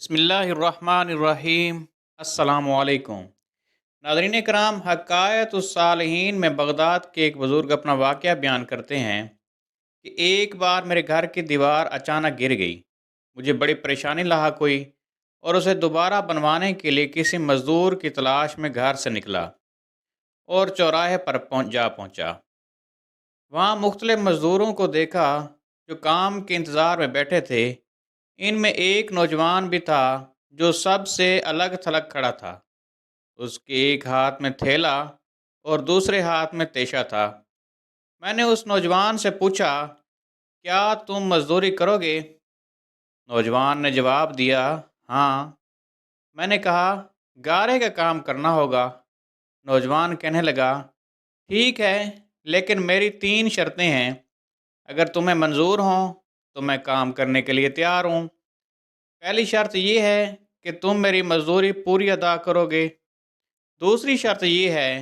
بسم اللہ الرحمن الرحیم۔ السلام علیکم ناظرین کرام، حکایت الصالحین میں بغداد کے ایک بزرگ اپنا واقعہ بیان کرتے ہیں کہ ایک بار میرے گھر کی دیوار اچانک گر گئی۔ مجھے بڑی پریشانی لاحق ہوئی اور اسے دوبارہ بنوانے کے لیے کسی مزدور کی تلاش میں گھر سے نکلا اور چوراہے پر پہنچا۔ وہاں مختلف مزدوروں کو دیکھا جو کام کے انتظار میں بیٹھے تھے۔ ان میں ایک نوجوان بھی تھا جو سب سے الگ تھلگ کھڑا تھا۔ اس کے ایک ہاتھ میں تھیلا اور دوسرے ہاتھ میں تیشہ تھا۔ میں نے اس نوجوان سے پوچھا، کیا تم مزدوری کرو گے؟ نوجوان نے جواب دیا، ہاں۔ میں نے کہا، گارے کا کام کرنا ہوگا۔ نوجوان کہنے لگا، ٹھیک ہے، لیکن میری 3 شرطیں ہیں۔ اگر تمہیں منظور ہوں تو میں کام کرنے کے لیے تیار ہوں۔ پہلی شرط یہ ہے کہ تم میری مزدوری پوری ادا کرو گے۔ دوسری شرط یہ ہے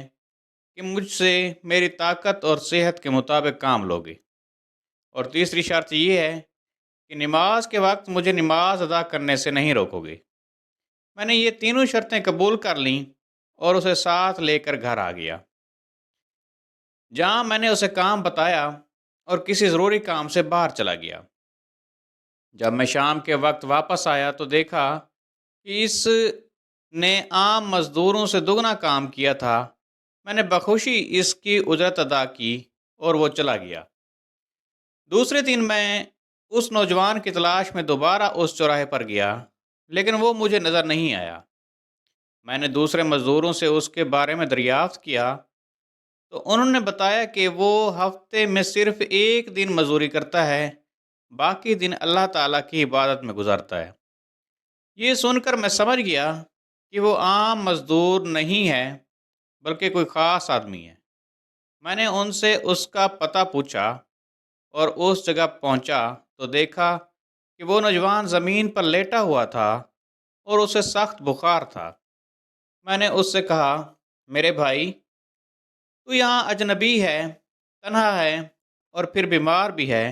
کہ مجھ سے میری طاقت اور صحت کے مطابق کام لوگے۔ اور تیسری شرط یہ ہے کہ نماز کے وقت مجھے نماز ادا کرنے سے نہیں روکو گے۔ میں نے یہ تینوں شرطیں قبول کر لیں اور اسے ساتھ لے کر گھر آ گیا، جہاں میں نے اسے کام بتایا اور کسی ضروری کام سے باہر چلا گیا۔ جب میں شام کے وقت واپس آیا تو دیکھا کہ اس نے عام مزدوروں سے دگنا کام کیا تھا۔ میں نے بخوشی اس کی اجرت ادا کی اور وہ چلا گیا۔ دوسرے دن میں اس نوجوان کی تلاش میں دوبارہ اس چوراہے پر گیا، لیکن وہ مجھے نظر نہیں آیا۔ میں نے دوسرے مزدوروں سے اس کے بارے میں دریافت کیا تو انہوں نے بتایا کہ وہ ہفتے میں صرف ایک دن مزدوری کرتا ہے، باقی دن اللہ تعالیٰ کی عبادت میں گزارتا ہے۔ یہ سن کر میں سمجھ گیا کہ وہ عام مزدور نہیں ہے بلکہ کوئی خاص آدمی ہے۔ میں نے ان سے اس کا پتہ پوچھا اور اس جگہ پہنچا تو دیکھا کہ وہ نوجوان زمین پر لیٹا ہوا تھا اور اسے سخت بخار تھا۔ میں نے اس سے کہا، میرے بھائی، تو یہاں اجنبی ہے، تنہا ہے اور پھر بیمار بھی ہے۔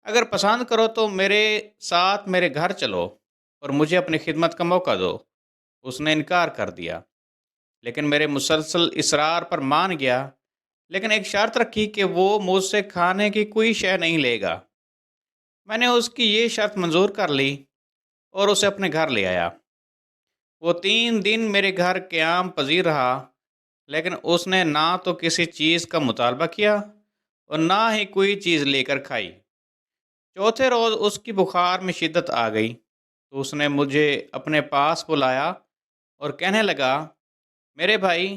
اگر پسند کرو تو میرے ساتھ میرے گھر چلو اور مجھے اپنی خدمت کا موقع دو۔ اس نے انکار کر دیا، لیکن میرے مسلسل اصرار پر مان گیا، لیکن ایک شرط رکھی کہ وہ مجھ سے کھانے کی کوئی شے نہیں لے گا۔ میں نے اس کی یہ شرط منظور کر لی اور اسے اپنے گھر لے آیا۔ وہ 3 دن میرے گھر قیام پذیر رہا، لیکن اس نے نہ تو کسی چیز کا مطالبہ کیا اور نہ ہی کوئی چیز لے کر کھائی۔ چوتھے روز اس کی بخار میں شدت آ گئی تو اس نے مجھے اپنے پاس بلایا اور کہنے لگا، میرے بھائی،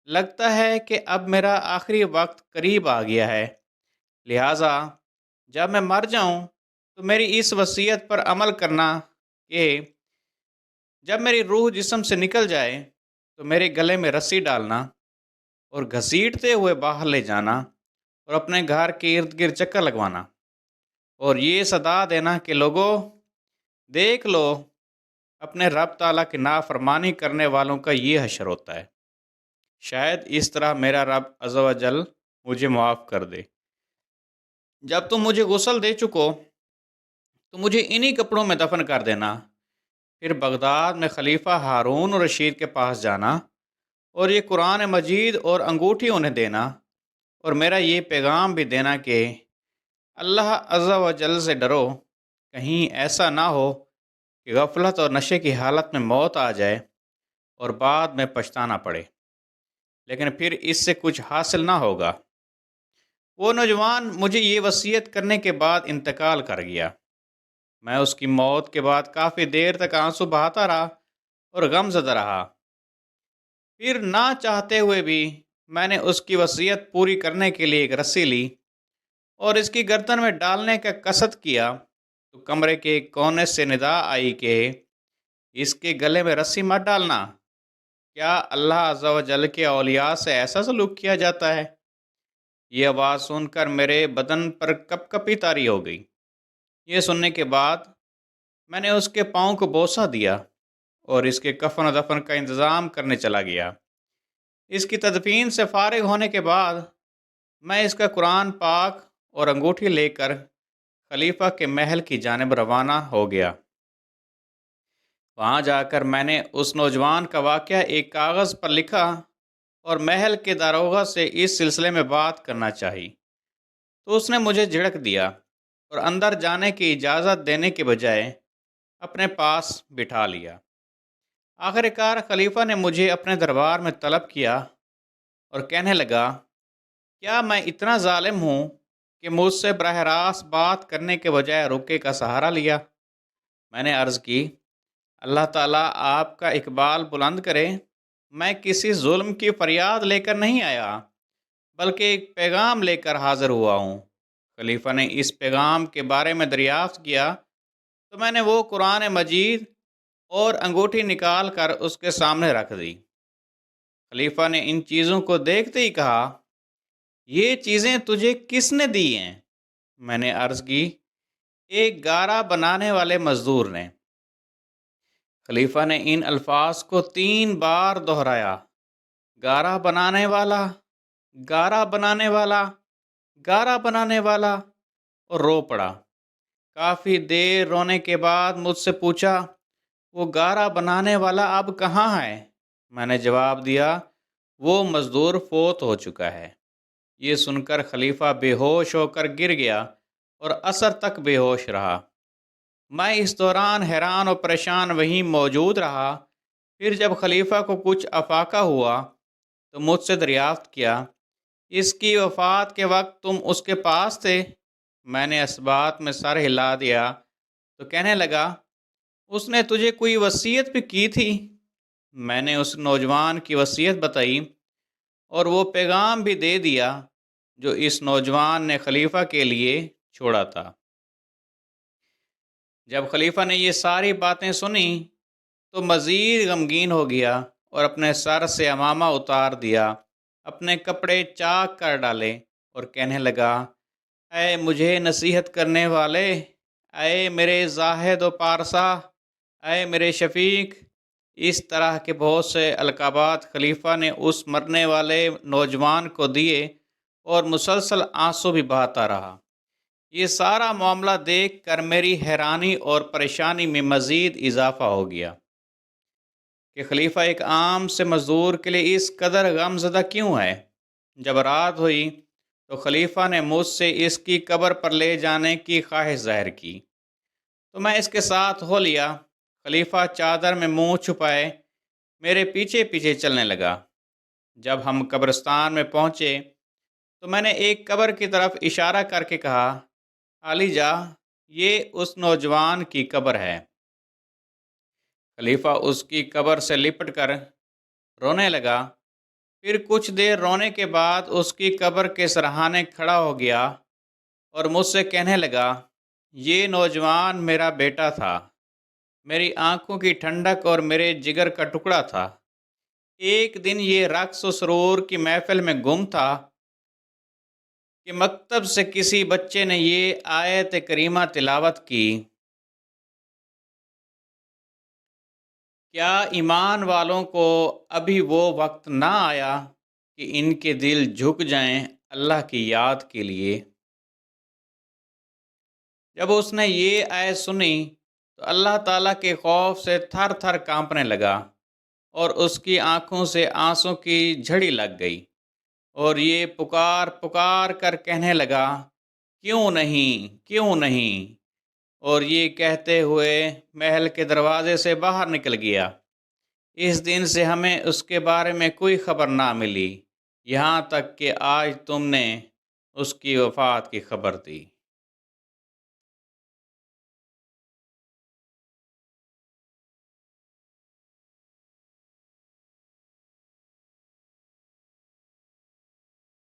لگتا ہے کہ اب میرا آخری وقت قریب آ گیا ہے، لہٰذا جب میں مر جاؤں تو میری اس وصیت پر عمل کرنا کہ جب میری روح جسم سے نکل جائے تو میرے گلے میں رسی ڈالنا اور گھسیٹتے ہوئے باہر لے جانا اور اپنے گھر کے ارد گرد چکر لگوانا اور یہ صدا دینا کہ لوگوں، دیکھ لو، اپنے رب تعالیٰ کی نافرمانی کرنے والوں کا یہ حشر ہوتا ہے۔ شاید اس طرح میرا رب عز و جل مجھے معاف کر دے۔ جب تم مجھے غسل دے چکو تو مجھے انہی کپڑوں میں دفن کر دینا۔ پھر بغداد میں خلیفہ ہارون الرشید کے پاس جانا اور یہ قرآن مجید اور انگوٹھی انہیں دینا اور میرا یہ پیغام بھی دینا کہ اللہ عز و جل سے ڈرو، کہیں ایسا نہ ہو کہ غفلت اور نشے کی حالت میں موت آ جائے اور بعد میں پچھتانا پڑے، لیکن پھر اس سے کچھ حاصل نہ ہوگا۔ وہ نوجوان مجھے یہ وصیت کرنے کے بعد انتقال کر گیا۔ میں اس کی موت کے بعد کافی دیر تک آنسو بہاتا رہا اور غم زدہ رہا۔ پھر نہ چاہتے ہوئے بھی میں نے اس کی وصیت پوری کرنے کے لیے ایک رسی لی اور اس کی گردن میں ڈالنے کا قصد کیا تو کمرے کے ایک کونے سے ندا آئی کہ اس کے گلے میں رسی مت ڈالنا۔ کیا اللہ عز و جل کے اولیاء سے ایسا سلوک کیا جاتا ہے؟ یہ آواز سن کر میرے بدن پر کپ کپی طاری ہو گئی۔ یہ سننے کے بعد میں نے اس کے پاؤں کو بوسہ دیا اور اس کے کفن و دفن کا انتظام کرنے چلا گیا۔ اس کی تدفین سے فارغ ہونے کے بعد میں اس کا قرآن پاک اور انگوٹھی لے کر خلیفہ کے محل کی جانب روانہ ہو گیا۔ وہاں جا کر میں نے اس نوجوان کا واقعہ ایک کاغذ پر لکھا اور محل کے داروغہ سے اس سلسلے میں بات کرنا چاہی، تو اس نے مجھے جھڑک دیا اور اندر جانے کی اجازت دینے کے بجائے اپنے پاس بٹھا لیا۔ آخر کار خلیفہ نے مجھے اپنے دربار میں طلب کیا اور کہنے لگا، کیا میں اتنا ظالم ہوں کہ مجھ سے براہ راست بات کرنے کے بجائے رکے کا سہارا لیا؟ میں نے عرض کی، اللہ تعالیٰ آپ کا اقبال بلند کرے، میں کسی ظلم کی فریاد لے کر نہیں آیا، بلکہ ایک پیغام لے کر حاضر ہوا ہوں۔ خلیفہ نے اس پیغام کے بارے میں دریافت کیا تو میں نے وہ قرآن مجید اور انگوٹھی نکال کر اس کے سامنے رکھ دی۔ خلیفہ نے ان چیزوں کو دیکھتے ہی کہا، یہ چیزیں تجھے کس نے دی ہیں؟ میں نے عرض کی، ایک گارا بنانے والے مزدور نے۔ خلیفہ نے ان الفاظ کو 3 بار دہرایا، گارا بنانے والا، گارا بنانے والا، گارا بنانے والا، اور رو پڑا۔ کافی دیر رونے کے بعد مجھ سے پوچھا، وہ گارا بنانے والا اب کہاں ہے؟ میں نے جواب دیا، وہ مزدور فوت ہو چکا ہے۔ یہ سن کر خلیفہ بے ہوش ہو کر گر گیا اور عصر تک بے ہوش رہا۔ میں اس دوران حیران اور پریشان وہیں موجود رہا۔ پھر جب خلیفہ کو کچھ افاقہ ہوا تو مجھ سے دریافت کیا، اس کی وفات کے وقت تم اس کے پاس تھے؟ میں نے اس بات میں سر ہلا دیا تو کہنے لگا، اس نے تجھے کوئی وصیت بھی کی تھی؟ میں نے اس نوجوان کی وصیت بتائی اور وہ پیغام بھی دے دیا جو اس نوجوان نے خلیفہ کے لیے چھوڑا تھا۔ جب خلیفہ نے یہ ساری باتیں سنی تو مزید غمگین ہو گیا اور اپنے سر سے عمامہ اتار دیا، اپنے کپڑے چاک کر ڈالے اور کہنے لگا، اے مجھے نصیحت کرنے والے، اے میرے زاہد و پارسا، اے میرے شفیق۔ اس طرح کے بہت سے القابات خلیفہ نے اس مرنے والے نوجوان کو دیے اور مسلسل آنسو بھی بہاتا رہا۔ یہ سارا معاملہ دیکھ کر میری حیرانی اور پریشانی میں مزید اضافہ ہو گیا کہ خلیفہ ایک عام سے مزدور کے لیے اس قدر غم زدہ کیوں ہے۔ جب رات ہوئی تو خلیفہ نے مجھ سے اس کی قبر پر لے جانے کی خواہش ظاہر کی تو میں اس کے ساتھ ہو لیا۔ خلیفہ چادر میں منہ چھپائے میرے پیچھے پیچھے چلنے لگا۔ جب ہم قبرستان میں پہنچے تو میں نے ایک قبر کی طرف اشارہ کر کے کہا، علی جا، یہ اس نوجوان کی قبر ہے۔ خلیفہ اس کی قبر سے لپٹ کر رونے لگا۔ پھر کچھ دیر رونے کے بعد اس کی قبر کے سرہانے کھڑا ہو گیا اور مجھ سے کہنے لگا، یہ نوجوان میرا بیٹا تھا، میری آنکھوں کی ٹھنڈک اور میرے جگر کا ٹکڑا تھا۔ ایک دن یہ رقص و سرور کی محفل میں گم تھا کہ مکتب سے کسی بچے نے یہ آیت کریمہ تلاوت کی، کیا ایمان والوں کو ابھی وہ وقت نہ آیا کہ ان کے دل جھک جائیں اللہ کی یاد کے لیے؟ جب اس نے یہ آیت سنی تو اللہ تعالیٰ کے خوف سے تھر تھر کانپنے لگا اور اس کی آنکھوں سے آنسوں کی جھڑی لگ گئی اور یہ پکار پکار کر کہنے لگا، کیوں نہیں، کیوں نہیں، اور یہ کہتے ہوئے محل کے دروازے سے باہر نکل گیا۔ اس دن سے ہمیں اس کے بارے میں کوئی خبر نہ ملی، یہاں تک کہ آج تم نے اس کی وفات کی خبر دی۔